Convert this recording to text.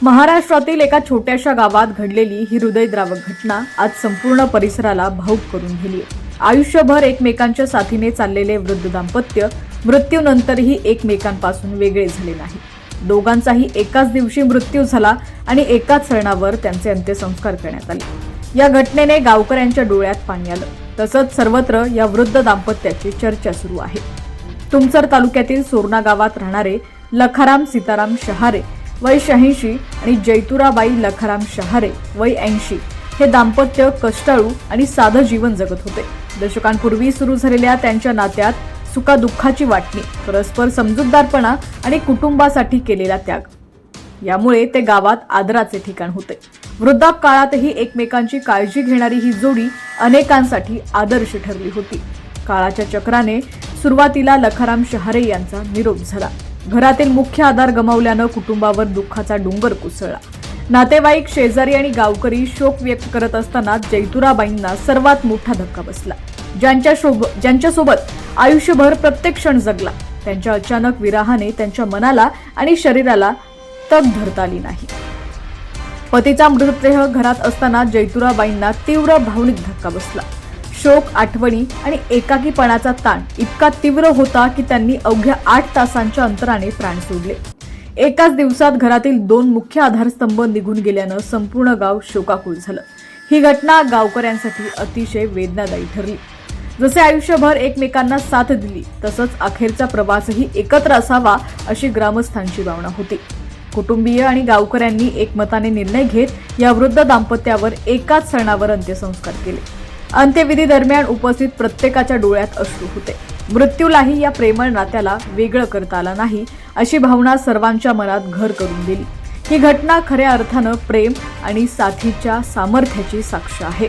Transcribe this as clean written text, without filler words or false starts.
महाराष्ट्रातील एका छोट्याशा गावात घडलेली ही हृदयद्रावक घटना आज संपूर्ण परिसराला भावुक करून गेली. आयुष्यभर एकमेकांच्या साथीने चाललेले वृद्ध दाम्पत्य मृत्यूनंतरही एकमेकांपासून वेगळे झाले नाही. दोघांचाही एकाच दिवशी मृत्यू झाला आणि एकाच सणावर त्यांचे अंत्यसंस्कार करण्यात आले. या घटनेने गावकऱ्यांच्या डोळ्यात पाणी आलं. तसंच सर्वत्र या वृद्ध दाम्पत्याची चर्चा सुरू आहे. तुमसर तालुक्यातील सोरणा गावात राहणारे लखाराम सीताराम शहारे वय 86 आणि जैतुराबाई लखाराम शहारे वय 80 हे दाम्पत्य कष्टाळू आणि साधं जीवन जगत होते. दशकांपूर्वी सुरू झालेल्या त्यांच्या नात्यात सुखादुःखाची वाटणी, परस्पर समजूतदारपणा आणि कुटुंबासाठी केलेला त्याग यामुळे ते गावात आदराचे ठिकाण होते. वृद्धापकाळातही एकमेकांची काळजी घेणारी ही जोडी अनेकांसाठी आदर्श ठरली होती. काळाच्या चक्राने सुरुवातीला लखाराम शहारे यांचा निरोप झाला. घरातील मुख्य आधार गमावल्यानं कुटुंबावर दुःखाचा डोंगर कोसळला. नातेवाईक, शेजारी आणि गावकरी शोक व्यक्त करत असताना जैतुराबाईंना सर्वात मोठा धक्का बसला. ज्यांच्यासोबत आयुष्यभर प्रत्येक क्षण जगला, त्यांच्या अचानक विरहाने त्यांच्या मनाला आणि शरीराला तग धरता आली नाही. पतीचा मृतदेह घरात असताना जैतुराबाईंना तीव्र भावनिक धक्का बसला. शोक, आठवणी आणि एकाकीपणाचा ताण इतका तीव्र होता की त्यांनी अवघ्या 8 तासांच्या अंतराने प्राण सोडले. एकाच दिवसात घरातील 2 मुख्य आधारस्तंभ निघून गेल्यानं संपूर्ण गाव शोकाकुल झालं. ही घटना गावकऱ्यांसाठी अतिशय वेदनादायी ठरली. जसे आयुष्यभर एकमेकांना साथ दिली, तसंच अखेरचा प्रवासही एकत्र असावा अशी ग्रामस्थांची भावना होती. कुटुंबीय आणि गावकऱ्यांनी एकमताने निर्णय घेत या वृद्ध दाम्पत्यावर एकाच सणावर अंत्यसंस्कार केले. अंत्यविधी दरम्यान उपस्थित प्रत्येकाच्या डोळ्यात अश्रू होते. मृत्यूलाही या प्रेमळ नात्याला वेगळं करता आलं नाही अशी भावना सर्वांच्या मनात घर करून गेली. ही घटना खऱ्या अर्थानं प्रेम आणि साथीच्या सामर्थ्याची साक्ष आहे.